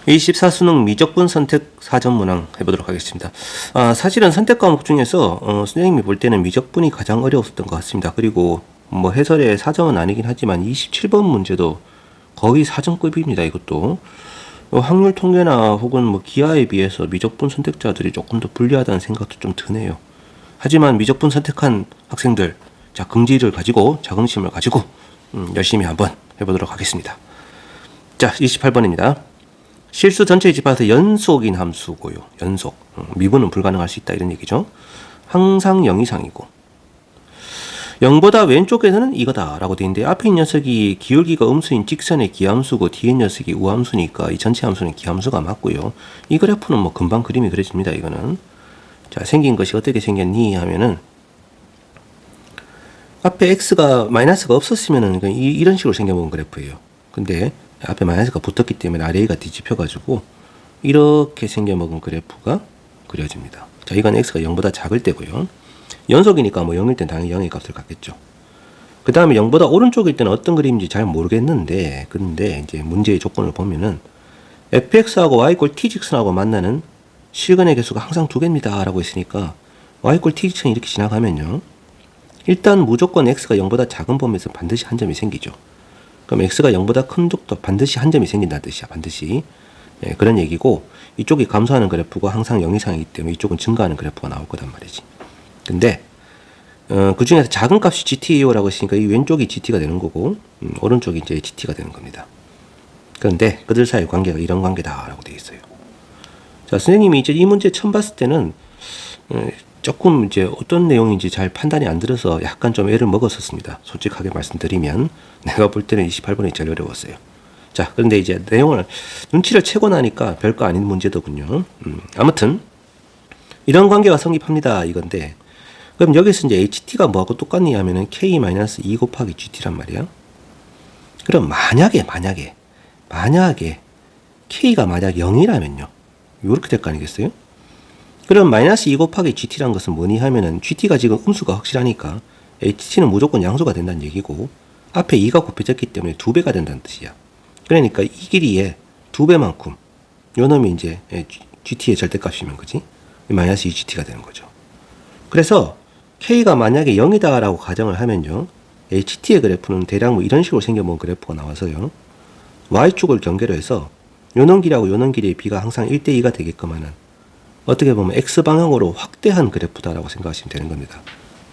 24수능 미적분 선택 사전 문항 해보도록 하겠습니다. 사실은 선택 과목 중에서 선생님이 볼 때는 미적분이 가장 어려웠던 것 같습니다. 그리고 뭐 해설의 사전은 아니긴 하지만 27번 문제도 거의 사전급입니다. 이것도 확률 통계나 혹은 뭐 기하에 비해서 미적분 선택자들이 조금 더 불리하다는 생각도 좀 드네요. 하지만 미적분 선택한 학생들, 자, 긍지를 가지고 자긍심을 가지고 열심히 한번 해보도록 하겠습니다. 자, 28번입니다. 실수 전체의 집합에서 연속인 함수고요. 연속. 미분은 불가능할 수 있다 이런 얘기죠. 항상 0 이상이고 0보다 왼쪽에서는 이거다 라고 되어 있는데, 앞에 있는 녀석이 기울기가 음수인 직선의 기함수고 뒤에 녀석이 우함수니까 이 전체 함수는 기함수가 맞고요. 이 그래프는 뭐 금방 그림이 그려집니다. 이거는. 자, 생긴 것이 어떻게 생겼니 하면은, 앞에 x가 마이너스가 없었으면은 이런 식으로 생겨본 그래프예요. 근데 앞에 마이너스가 붙었기 때문에 아래가 뒤집혀가지고 이렇게 생겨먹은 그래프가 그려집니다. 자, 이건 x가 0보다 작을 때고요. 연속이니까 뭐 0일 땐 당연히 0의 값을 갖겠죠. 그 다음에 0보다 오른쪽일 때는 어떤 그림인지 잘 모르겠는데, 근데 이제 문제의 조건을 보면은 fx하고 y 꼴 t 직선하고 만나는 실근의 개수가 항상 2개입니다 라고 했으니까 y 꼴 t 직선이 이렇게 지나가면요, 일단 무조건 x가 0보다 작은 범위에서 반드시 한 점이 생기죠. 그럼 x가 0보다 큰 쪽도 반드시 한 점이 생긴다는 뜻이야. 반드시. 예, 그런 얘기고, 이쪽이 감소하는 그래프가 항상 0 이상이기 때문에 이쪽은 증가하는 그래프가 나올 거단 말이지. 근데 그 중에서 작은 값이 gt라고 했으니까 이 왼쪽이 gt가 되는 거고, 오른쪽이 이제 gt가 되는 겁니다. 그런데 그들 사이의 관계가 이런 관계다라고 되어 있어요. 자, 선생님이 이제 이 문제 처음 봤을 때는 조금 이제 어떤 내용인지 잘 판단이 안 들어서 약간 좀 애를 먹었었습니다. 솔직하게 말씀드리면 내가 볼 때는 28번이 제일 어려웠어요. 자, 그런데 이제 내용을 눈치를 채고 나니까 별거 아닌 문제더군요. 아무튼 이런 관계가 성립합니다 이건데, 그럼 여기서 이제 HT가 뭐하고 똑같니 하면은 K-2 곱하기 GT란 말이야. 그럼 만약에 K가 만약 0이라면요. 이렇게 될 거 아니겠어요? 그럼 -2 곱하기 GT란 것은 뭐니 하면은 GT가 지금 음수가 확실하니까 HT는 무조건 양수가 된다는 얘기고, 앞에 2가 곱해졌기 때문에 2배가 된다는 뜻이야. 그러니까 이 길이의 2배만큼 요 놈이 이제 GT의 절대값이면 그지? -2GT가 되는 거죠. 그래서 K가 만약에 0이다 라고 가정을 하면요, HT의 그래프는 대략 뭐 이런 식으로 생겨본 그래프가 나와서요, Y축을 경계로 해서 요놈 길이하고 요놈 길이의 비가 항상 1대2가 되게끔 하는, 어떻게 보면 X방향으로 확대한 그래프다라고 생각하시면 되는 겁니다.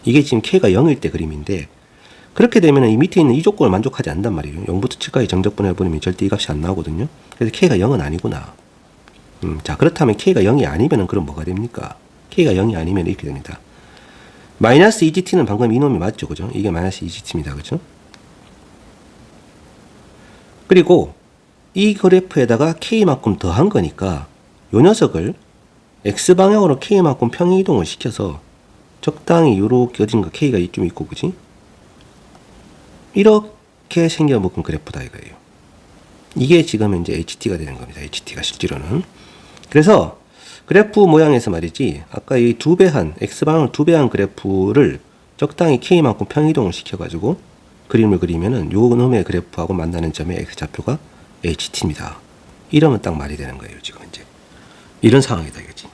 이게 지금 K가 0일 때 그림인데, 그렇게 되면 이 밑에 있는 이 조건을 만족하지 않는단 말이에요. 0부터 7까지 정적분을 해버리면 절대 이 값이 안 나오거든요. 그래서 K가 0은 아니구나. 자, 그렇다면 K가 0이 아니면 그럼 뭐가 됩니까? K가 0이 아니면 이렇게 됩니다. -2GT는 방금 이놈이 맞죠, 그죠? 이게 -2GT입니다, 그죠? 그리고 이 그래프에다가 K만큼 더한 거니까 요 녀석을 X방향으로 K만큼 평행이동을 시켜서 적당히 요렇게 어딘가 K가 좀 있고, 그지? 이렇게 생겨먹은 그래프다 이거예요. 이게 지금 이제 HT가 되는 겁니다. HT가 실제로는. 그래서 그래프 모양에서 말이지, 아까 이 X방향을 2배한 그래프를 적당히 K만큼 평이동을 시켜가지고 그림을 그리면은 요 놈의 그래프하고 만나는 점의 X좌표가 HT입니다. 이러면 딱 말이 되는 거예요, 지금 이제. 이런 상황이다, 이거지.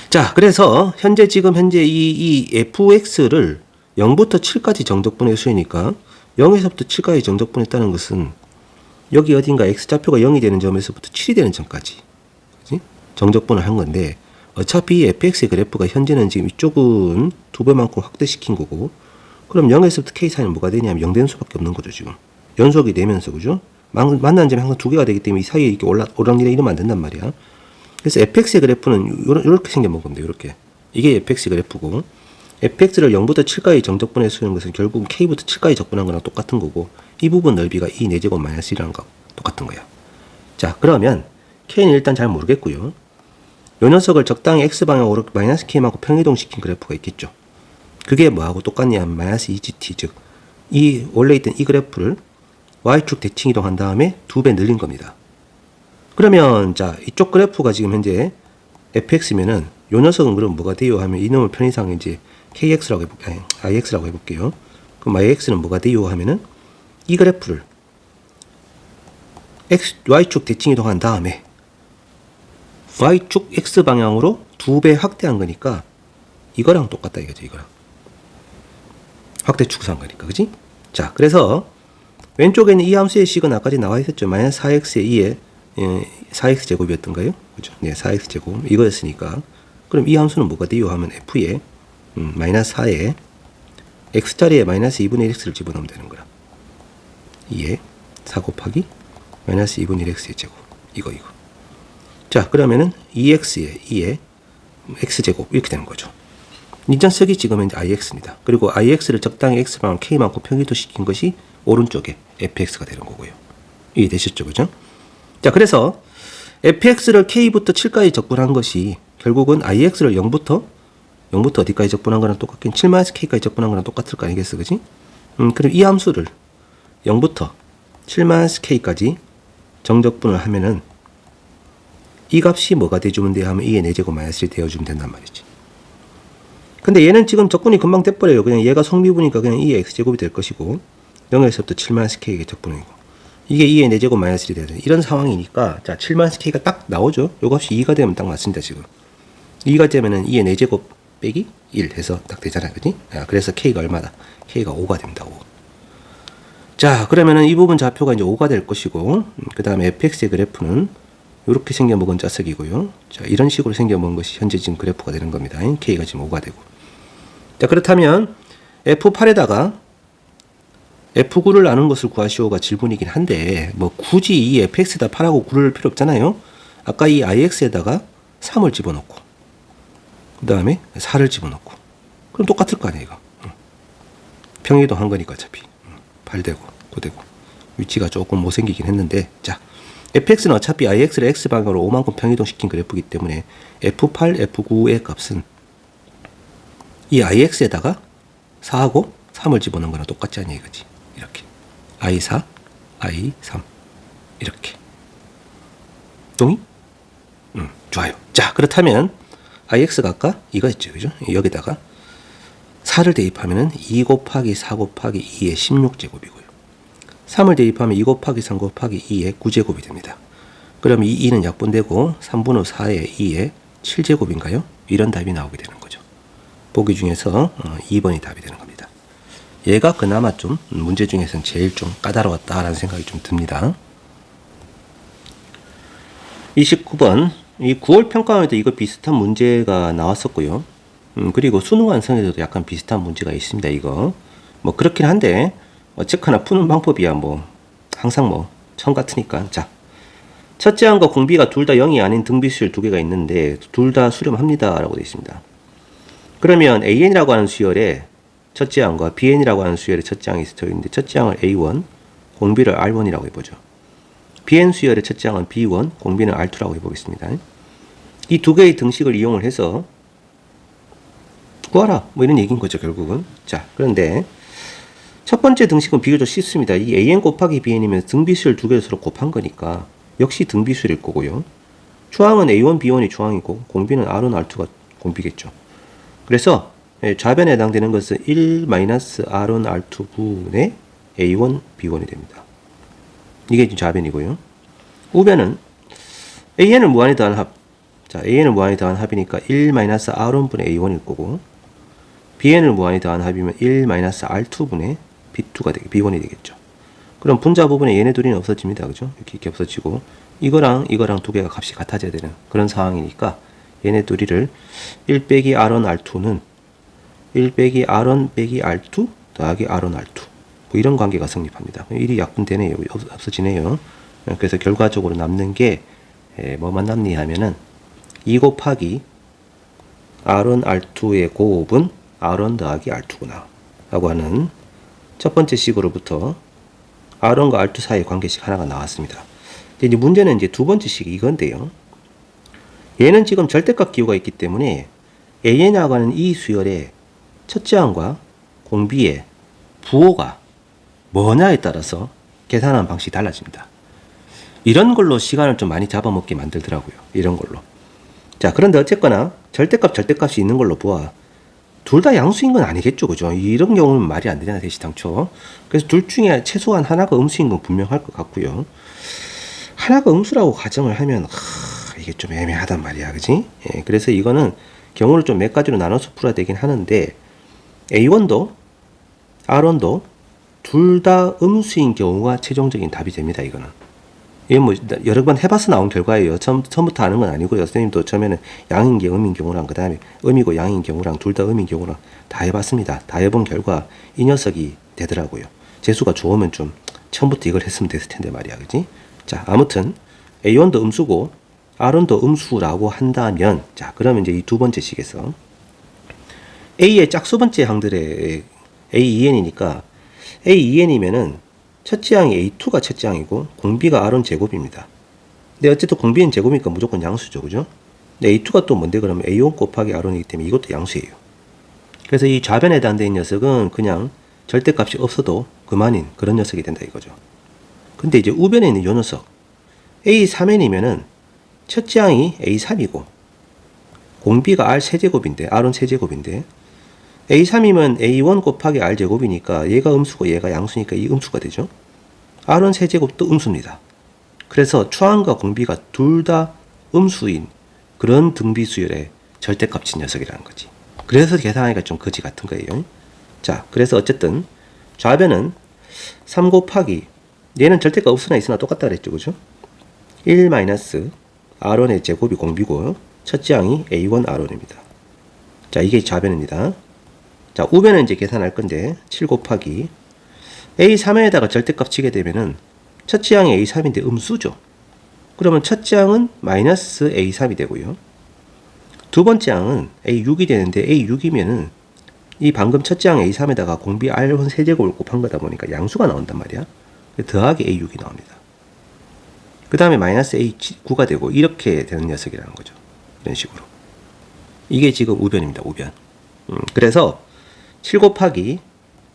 자, 그래서 지금 현재 이 fx를 0부터 7까지 정적분의 수이니까 0에서부터 7까지 정적분했다는 것은 여기 어딘가 X좌표가 0이 되는 점에서부터 7이 되는 점까지, 그치? 정적분을 한 건데, 어차피 fx의 그래프가 현재는 지금 이쪽은 2배만큼 확대시킨 거고, 그럼 0에서부터 k 사이는 뭐가 되냐면 0 되는 수밖에 없는 거죠, 지금. 연속이 되면서, 그죠? 만나는 점이 항상 2개가 되기 때문에 이 사이에 이렇게 오락니락 이러면 안 된단 말이야. 그래서 fx의 그래프는 이렇게 생겨먹은 겁니다, 이렇게. 이게 fx 그래프고, fx를 0부터 7까지 정적분해 수는 것은 결국 k부터 7까지 적분한 거랑 똑같은 거고, 이 부분 넓이가 2 4제곱 마이너스 1이라는 거 똑같은 거야. 자, 그러면 k는 일단 잘 모르겠고요. 요 녀석을 적당히 x방향으로 마이너스 k만큼 평이동시킨 그래프가 있겠죠. 그게 뭐하고 똑같냐 하면 -2gt, 즉 이 원래 있던 이 그래프를 y축 대칭 이동한 다음에 2배 늘린 겁니다. 그러면 자, 이쪽 그래프가 지금 현재 fx면은 요 녀석은 그럼 뭐가 돼요 하면 이놈의 편의상 이제 kx라고 해볼게요. ix라고 해볼게요. 그럼 ix는 뭐가 돼요 하면은 이 그래프를 y축 대칭 이동한 다음에 y축 x 방향으로 2배 확대한 거니까 이거랑 똑같다 이거죠. 이거랑 확대 축소한 거니까, 그지? 자, 그래서 왼쪽에는 이 함수의 식은 아까 전에 나와 있었죠. 마이너스 4x의 2에 4x 제곱이었던가요? 그죠? 네, 4x 제곱 이거였으니까 그럼 이 함수는 뭐가 돼요? 하면 f에 마이너스 4에 x자리에 마이너스 2분의 1x를 집어넣으면 되는 거야. 2에 4 곱하기 마이너스 2분의 1x의 제곱 이거 자, 그러면은 2x에 2에 x제곱 이렇게 되는 거죠. 인정식이 지금은 이제 ix입니다. 그리고 ix를 적당히 x방향 k만큼 평기도시킨 것이 오른쪽에 fx가 되는 거고요. 이해되셨죠? 그죠? 자, 그래서 fx를 k부터 7까지 적분한 것이 결국은 ix를 0부터 어디까지 적분한 거랑 똑같긴 7-k까지 적분한 거랑 똑같을 거 아니겠어? 그지? 그럼 이 함수를 0부터 7-k까지 정적분을 하면은 이 값이 뭐가 돼주면 돼요? 하면 2의 4제곱 마이너스 1이 되어주면 된단 말이지. 근데 얘는 지금 적분이 금방 돼버려요. 그냥 얘가 성미분이니까 그냥 2의 x제곱이 될 것이고 0에서부터 7-k에게 적분이고 이게 2의 4제곱 마이너스 1이 돼야 돼. 이런 상황이니까 자 7-k가 딱 나오죠. 요 값이 2가 되면 딱 맞습니다. 지금 2가 되면은 2의 4제곱 빼기 1 해서 딱 되잖아요. 그지? 그래서 k가 얼마다? k가 5가 됩니다. 5. 자, 그러면은 이 부분 좌표가 이제 5가 될 것이고 그 다음에 fx의 그래프는 이렇게 생겨먹은 자석이고요. 자, 이런 식으로 생겨먹은 것이 현재 지금 그래프가 되는 겁니다. k가 지금 5가 되고. 자, 그렇다면 f8에다가 f9를 아는 것을 구하시오가 질문이긴 한데 뭐 굳이 이 fx에다 8하고 9를 필요 없잖아요. 아까 이 ix에다가 3을 집어넣고 그 다음에 4를 집어넣고 그럼 똑같을 거 아니에요. 이거. 평이동 한 거니까 어차피 8되고 9되고 위치가 조금 못생기긴 했는데 자, fx는 어차피 ix를 x방향으로 5만큼 평이동시킨 그래프이기 때문에 f8, f9의 값은 이 ix에다가 4하고 3을 집어넣은 거랑 똑같지 않냐 이거지. 이렇게 i4, i3 이렇게 동의? 좋아요. 자, 그렇다면 ix가 아까 이거였죠. 그죠? 여기다가 4를 대입하면은 2 곱하기 4 곱하기 2의 16제곱이고요. 3을 대입하면 2 곱하기 3 곱하기 2의 9제곱이 됩니다. 그럼 이 2는 약분되고 3분의 4의 2의 7제곱인가요? 이런 답이 나오게 되는 거죠. 보기 중에서 2번이 답이 되는 겁니다. 얘가 그나마 좀 문제 중에서는 제일 좀 까다로웠다라는 생각이 좀 듭니다. 29번 이 9월 평가원에도 이거 비슷한 문제가 나왔었고요. 그리고 수능 완성에서도 약간 비슷한 문제가 있습니다. 이거 뭐 그렇긴 한데 어쨌거나 푸는 방법이야 뭐 항상 뭐 처음 같으니까. 자, 첫째 항과 공비가 둘 다 0이 아닌 등비수열 두 개가 있는데 둘 다 수렴합니다 라고 되어 있습니다. 그러면 AN이라고 하는 수열에 첫째 항과 BN이라고 하는 수열에 첫째 항이 있어 있는데 첫째 항을 A1, 공비를 R1이라고 해보죠. BN 수열의 첫째 항은 B1, 공비는 R2라고 해보겠습니다. 이 두 개의 등식을 이용을 해서 구하라 뭐 이런 얘기인 거죠 결국은. 자, 그런데 첫 번째 등식은 비교적 쉽습니다. 이 AN 곱하기 BN이면 등비수열 두 개를 서로 곱한 거니까 역시 등비수열일 거고요. 추항은 A1, B1이 추항이고 공비는 R1, R2가 공비겠죠. 그래서 좌변에 해당되는 것은 1-R1, R2분의 A1, B1이 됩니다. 이게 지금 좌변이고요. 우변은 AN을 무한히 더한 합. 자, AN을 무한히 더한 합이니까 1-R1분의 A1일 거고 BN을 무한히 더한 합이면 1-R2분의 B1이 되겠죠. 그럼 분자 부분에 얘네 둘이는 없어집니다. 그죠? 이렇게 없어지고 이거랑 두 개가 값이 같아져야 되는 그런 상황이니까 얘네 둘이를 1 빼기 R1, R2는 1 빼기 R1 빼기 R2 더하기 R1, R2 뭐 이런 관계가 성립합니다. 1이 약분되네요. 없어지네요. 그래서 결과적으로 남는 게 뭐만 남니 하면은 2 곱하기 R1, R2의 곱은 R1 더하기 R2구나 라고 하는 첫 번째 식으로부터 R1과 R2 사이의 관계식 하나가 나왔습니다. 이제 문제는 이제 두 번째 식이 이건데요. 얘는 지금 절대값 기호가 있기 때문에 AN이라고 하는 이 수열의 첫째 항과 공비의 부호가 뭐냐에 따라서 계산하는 방식이 달라집니다. 이런 걸로 시간을 좀 많이 잡아먹게 만들더라고요. 이런 걸로. 자, 그런데 어쨌거나 절대값이 있는 걸로 보아. 둘 다 양수인 건 아니겠죠. 그죠? 이런 경우는 말이 안 되잖아요. 대시당초. 그래서 둘 중에 최소한 하나가 음수인 건 분명할 것 같고요. 하나가 음수라고 가정을 하면 이게 좀 애매하단 말이야, 그지? 예, 그래서 이거는 경우를 좀 몇 가지로 나눠서 풀어야 되긴 하는데, A1도, R1도 둘 다 음수인 경우가 최종적인 답이 됩니다, 이거는. 이게 뭐, 여러 번 해봐서 나온 결과예요. 처음부터 아는 건 아니고요. 선생님도 처음에는 양인 경우, 음인 경우랑, 그 다음에 음이고 양인 경우랑 둘 다 음인 경우랑 다 해봤습니다. 다 해본 결과 이 녀석이 되더라고요. 재수가 좋으면 좀 처음부터 이걸 했으면 됐을 텐데 말이야, 그지? 자, 아무튼 A1도 음수고 R1도 음수라고 한다면, 자, 그러면 이제 이 두 번째 식에서 A의 짝수 번째 항들의 A2n이니까 A2n이면은 첫째 항이 A2가 첫째 항이고 공비가 R1 제곱입니다. 근데 어쨌든 공비는 제곱이니까 무조건 양수죠, 그죠? 근데 A2가 또 뭔데 그러면 A1 곱하기 R1이기 때문에 이것도 양수예요. 그래서 이 좌변에 해당되는 녀석은 그냥 절대값이 없어도 그만인 그런 녀석이 된다 이거죠. 근데 이제 우변에 있는 요 녀석 A3n이면은 첫째 항이 A3이고 공비가 R 세제곱인데 R1 세제곱인데 A3이면 A1 곱하기 R 제곱이니까 얘가 음수고 얘가 양수니까 이 음수가 되죠. R1 세제곱도 음수입니다. 그래서 추항과 공비가 둘 다 음수인 그런 등비수열의 절대값인 녀석이라는 거지. 그래서 계산하기가 좀 거지 같은 거예요. 자, 그래서 어쨌든 좌변은 3 곱하기 얘는 절대값 없으나 있으나 똑같다 그랬죠, 그죠? 1 마이너스 R1의 제곱이 공비고 첫째 항이 A1 R1입니다. 자, 이게 좌변입니다. 자, 우변은 이제 계산할 건데 7 곱하기 A3에다가 절대값 치게 되면은 첫째 항이 A3인데 음수죠. 그러면 첫째 항은 마이너스 A3이 되고요. 두 번째 항은 A6이 되는데 A6이면은 이 방금 첫째 항 A3에다가 공비 R1 세제곱을 곱한 거다 보니까 양수가 나온단 말이야. 더하기 A6이 나옵니다. 그 다음에 마이너스 A9가 되고 이렇게 되는 녀석이라는 거죠. 이런 식으로. 이게 지금 우변입니다. 우변. 그래서 7 곱하기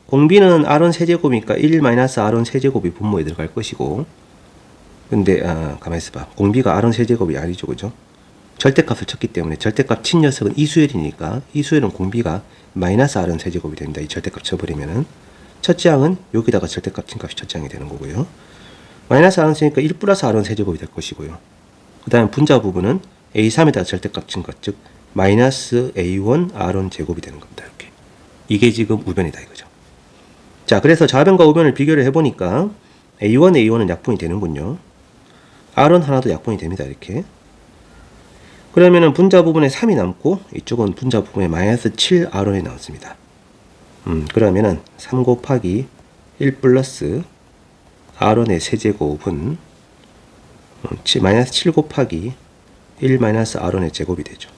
공비는 R1 세제곱이니까 1 마이너스 R1 세제곱이 분모에 들어갈 것이고 근데 가만히 있어봐. 공비가 R1 세제곱이 아니죠. 그죠? 절대값을 쳤기 때문에 절대값 친 녀석은 이수열이니까 이수열은 공비가 마이너스 R은 세제곱이 됩니다. 이 절대값 쳐버리면은 첫째 항은 여기다가 절대값 친 값이 첫째 항이 되는 거고요. 마이너스 R은 쓰니까 1 플러스 R은 세제곱이 될 것이고요. 그 다음 분자 부분은 A3에다가 절대값 친 것, 즉 마이너스 A1 R은 제곱이 되는 겁니다. 이렇게. 이게 지금 우변이다 이거죠. 자, 그래서 좌변과 우변을 비교를 해보니까 A1, A1은 약분이 되는군요. R은 하나도 약분이 됩니다. 이렇게. 그러면은 분자 부분에 3이 남고 이쪽은 분자 부분에 마이너스 7R이 나왔습니다. 그러면은 3 곱하기 1 플러스 R의 세제곱은 마이너스 7 곱하기 1 마이너스 R의 제곱이 되죠.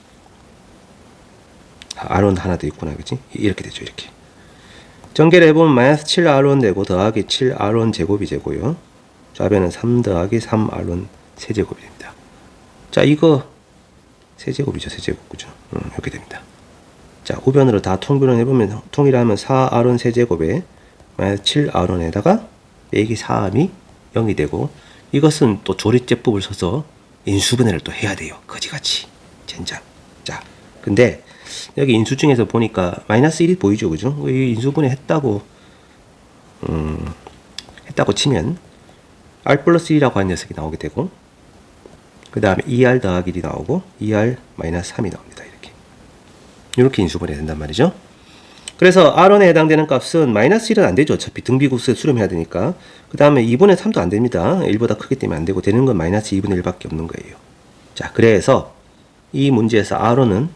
R1 하나 더 있구나, 그치? 이렇게 되죠, 이렇게. 전개를 해보면 마이너스 7R1 되고 더하기 7R1 제곱이 되고요. 좌변은 3 더하기 3R1 세제곱이 됩니다. 자, 이거 세제곱이죠, 세제곱. 그죠? 이렇게 됩니다. 자, 우변으로 다 통변을 해보면, 통일하면 4R1 세제곱에 마이너스 7R1에다가 빼기 4함이 0이 되고, 이것은 또 조립제법을 써서 인수분해를 또 해야 돼요. 거지같이. 젠장. 자, 근데, 여기 인수 중에서 보니까 마이너스 1이 보이죠, 그죠? 이 인수분해 했다고 치면, R 플러스 1이라고 하는 녀석이 나오게 되고, 그 다음에 2R 더하기 1이 나오고 2R 마이너스 3이 나옵니다. 이렇게 인수분해 된단 말이죠. 그래서 R1에 해당되는 값은 마이너스 1은 안 되죠. 어차피 등비급수에 수렴해야 되니까. 그 다음에 2분의 3도 안 됩니다. 1보다 크기 때문에 안 되고 되는 건 마이너스 2분의 1밖에 없는 거예요. 자, 그래서 이 문제에서 R1은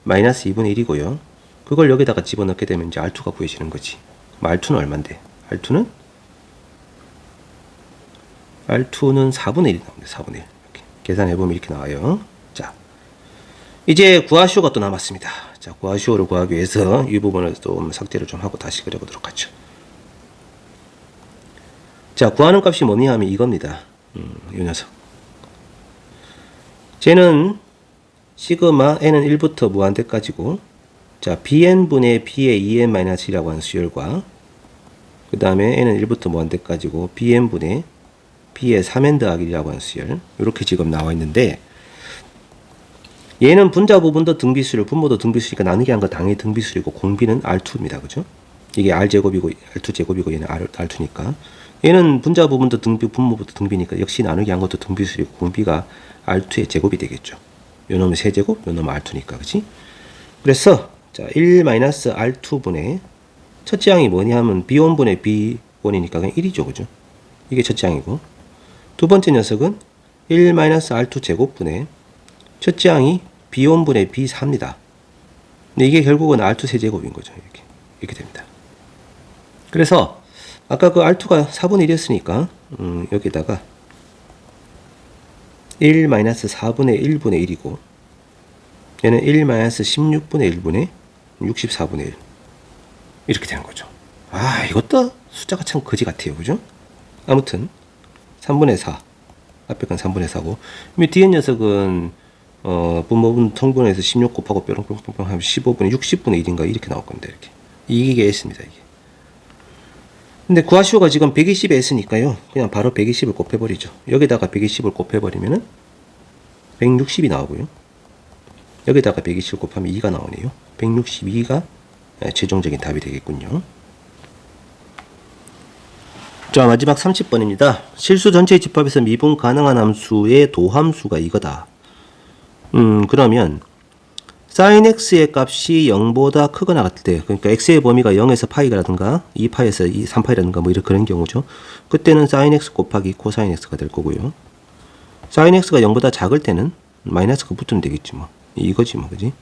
마이너스 2분의 1이고요. 그걸 여기다가 집어넣게 되면 이제 R2가 구해지는 거지. 그럼 R2는 얼만데? R2는 4분의 1이 나옵니다. 4분의 1. 계산해보면 이렇게 나와요. 자, 이제 구하시오가 또 남았습니다. 자, 구하시오를 구하기 위해서 이 부분을 또 삭제를 좀 하고 다시 그려보도록 하죠. 자, 구하는 값이 뭐냐 하면 이겁니다. 이 녀석. 쟤는 시그마 n은 1부터 무한대까지고, 자, bn분의 b의 2n-1이라고 하는 수열과, 그 다음에 n은 1부터 무한대까지고, bn분의 b의 3n 더하기 1이라고 하는 수열. 이렇게 지금 나와 있는데, 얘는 분자 부분도 등비수열, 분모도 등비수니까 나누기 한 거 당연히 등비수열이고, 공비는 R2입니다. 그죠? 이게 R제곱이고 R2제곱이고 얘는 R2니까 얘는 분자 부분도 등비, 분모부터 등비니까 역시 나누기 한 것도 등비수이고 분비가 R2의 제곱이 되겠죠. 요 놈은 세제곱, 요 놈은 R2니까, 그치? 그래서, 자, 1-R2분의, 첫째 항이 뭐냐 하면 B1분의 B1이니까 그냥 1이죠, 그죠? 이게 첫째 항이고. 두 번째 녀석은 1-R2 제곱분의, 첫째 항이 B1분의 B4입니다. 근데 이게 결국은 R2 세제곱인 거죠, 이렇게 됩니다. 그래서, 아까 그 R2가 4분의 1이었으니까, 여기다가, 1-4분의 1분의 1이고 얘는 1-16분의 1분의 64분의 1 이렇게 되는 거죠. 아, 이것도 숫자가 참 거지 같아요, 그죠? 아무튼 3분의 4 앞에 건 3분의 4고 뒤에 녀석은 분모분 통분해서 16 곱하고 뾰롱뿅뿅 하면 15분의 60분의 1인가 이렇게 나올 겁니다. 이렇게 이게 S입니다. 이게. 근데 구하시오가 지금 120에 S니까요. 그냥 바로 120을 곱해버리죠. 여기다가 120을 곱해버리면은 160이 나오고요. 여기다가 120을 곱하면 2가 나오네요. 162가 최종적인 답이 되겠군요. 자, 마지막 30번입니다. 실수 전체의 집합에서 미분 가능한 함수의 도함수가 이거다. 그러면 sin x의 값이 0보다 크거나 같을 때, 그러니까 x의 범위가 0에서 파이라든가 2파에서 3파이라든가 뭐 이런 그런 경우죠. 그때는 sin x 곱하기 코사인 x가 될 거고요. sin x가 0보다 작을 때는 마이너스가 붙으면 되겠지 뭐. 이거지 뭐, 그지?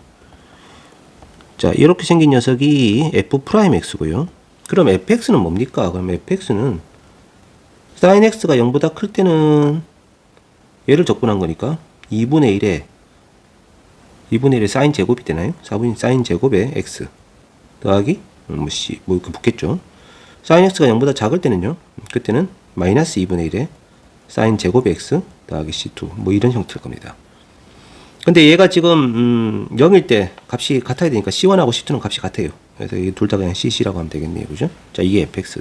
자, 이렇게 생긴 녀석이 f'x고요. 그럼 fx는 뭡니까? 그럼 fx는 sin x가 0보다 클 때는 얘를 적분한 거니까 2분의 1에 2분의 1의 사인 제곱이 되나요? 4분의 사인 제곱에 x 더하기 뭐 이렇게 붙겠죠. 사인 x가 0보다 작을 때는요. 그때는 마이너스 2분의 1에 사인 제곱 x 더하기 c2 뭐 이런 형태일 겁니다. 근데 얘가 지금 0일 때 값이 같아야 되니까 c1하고 c2는 값이 같아요. 그래서 이 둘 다 그냥 cc라고 하면 되겠네요. 그죠? 자, 이게 fx.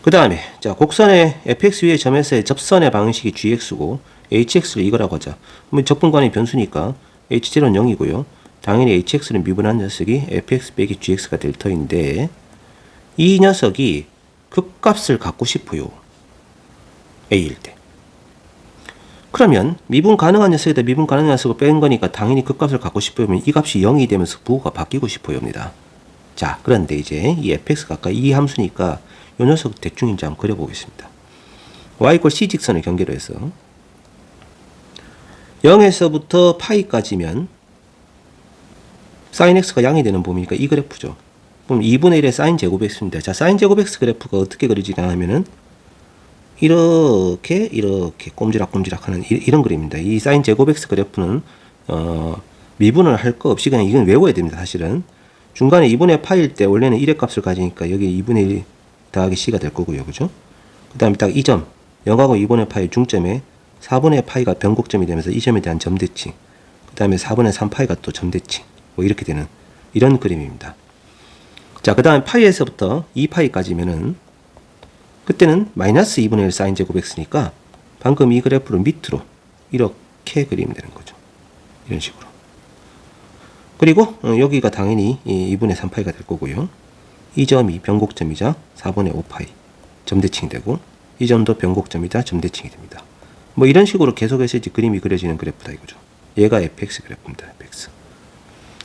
그 다음에 자, 곡선의 fx 위의 점에서의 접선의 방식이 gx고 hx를 이거라고 하자. 그러면 적분관이 변수니까 h0는 0이고요. 당연히 hx는 미분한 녀석이 fx 빼기 gx가 될 터인데 이 녀석이 극값을 갖고 싶어요. a일 때. 그러면 미분 가능한 녀석에다 미분 가능한 녀석을 뺀 거니까 당연히 극값을 갖고 싶어요. 이 값이 0이 되면서 부호가 바뀌고 싶어요입니다. 자, 그런데 이제 이 fx가 아까 이 함수니까 이 녀석 대충 이제 한번 그려보겠습니다. y = c 직선을 경계로 해서 0에서부터 파이까지면 sin x가 0이 되는 범위니까 이 그래프죠. 그럼 2분의 1의 sin 제곱 x입니다. 자, sin 제곱 x 그래프가 어떻게 그려지냐 하면은 이렇게 꼼지락꼼지락 하는 이런 그림입니다. 이 sin 제곱 x 그래프는 미분을 할 거 없이 그냥 이건 외워야 됩니다. 사실은 중간에 2분의 파일 때 원래는 1의 값을 가지니까 여기 2분의 1 더하기 c가 될 거고요. 그죠? 그 다음에 딱 이 점 0하고 2분의 파이 중점에 4분의 파이가 변곡점이 되면서 이 점에 대한 점대칭, 그 다음에 4분의 3파이가 또 점대칭, 뭐 이렇게 되는 이런 그림입니다. 자, 그 다음에 파이에서부터 2파이까지면은 그때는 마이너스 2분의 1 사인 제곱 x니까 방금 이 그래프를 밑으로 이렇게 그리면 되는 거죠. 이런 식으로. 그리고 여기가 당연히 2분의 3파이가 될 거고요. 이 점이 변곡점이자 4분의 5파이 점대칭이 되고 이 점도 변곡점이자 점대칭이 됩니다. 뭐 이런 식으로 계속해서 이제 그림이 그려지는 그래프다 이거죠. 얘가 fx 그래프입니다. fx.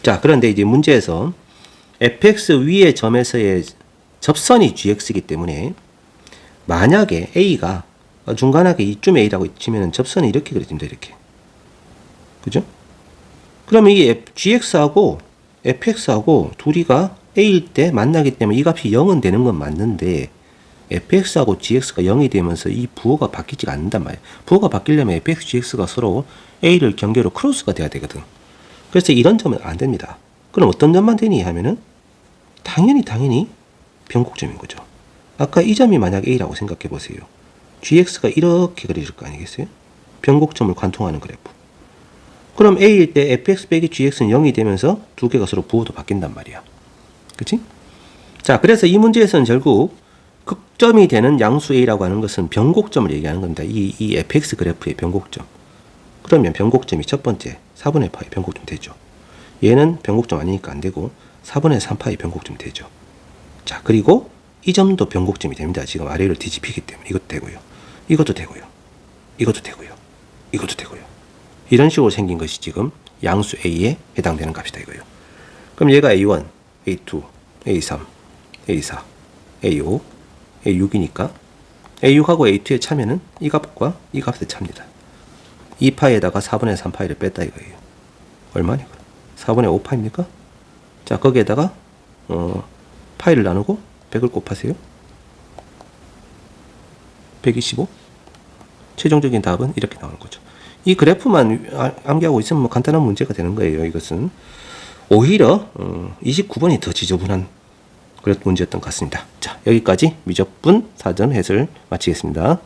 자, 그런데 이제 문제에서 fx 위의 점에서의 접선이 gx이기 때문에 만약에 a가 중간하게 이쯤 a라고 치면은 접선이 이렇게 그려집니다. 이렇게. 그죠? 그러면 이 gx하고 fx하고 둘이가 a일 때 만나기 때문에 이 값이 0은 되는 건 맞는데 fx하고 gx가 0이 되면서 이 부호가 바뀌지가 않는단 말이에요. 부호가 바뀌려면 fx, gx가 서로 a를 경계로 크로스가 돼야 되거든. 그래서 이런 점은 안 됩니다. 그럼 어떤 점만 되니 하면은 당연히 변곡점인 거죠. 아까 이 점이 만약 a라고 생각해 보세요. gx가 이렇게 그려질 거 아니겠어요? 변곡점을 관통하는 그래프. 그럼 a일 때 fx 빼기 gx는 0이 되면서 두 개가 서로 부호도 바뀐단 말이야. 그치? 자, 그래서 이 문제에서는 결국 극점이 되는 양수 a라고 하는 것은 변곡점을 얘기하는 겁니다. 이 fx 그래프의 변곡점. 그러면 변곡점이 첫 번째 4분의 파이 변곡점 되죠. 얘는 변곡점 아니니까 안 되고 4분의 3파이 변곡점 되죠. 자, 그리고 이 점도 변곡점이 됩니다. 지금 아래를 뒤집히기 때문에 이것도 되고요. 이것도 되고요. 이것도 되고요. 이것도 되고요. 이런 식으로 생긴 것이 지금 양수 A에 해당되는 값이다 이거예요. 그럼 얘가 A1, A2, A3, A4, A5, A6이니까 A6하고 A2의 차면은 이 값과 이 값의 차입니다. 2파에다가 4분의 3파이를 뺐다 이거예요. 얼마니? 4분의 5파입니까? 자, 거기에다가 파이를 나누고 100을 곱하세요. 125? 최종적인 답은 이렇게 나오는 거죠. 이 그래프만 암기하고 있으면 뭐 간단한 문제가 되는 거예요. 이것은 오히려 29번이 더 지저분한 그런 문제였던 것 같습니다. 자, 여기까지 미적분 4점 해설 마치겠습니다.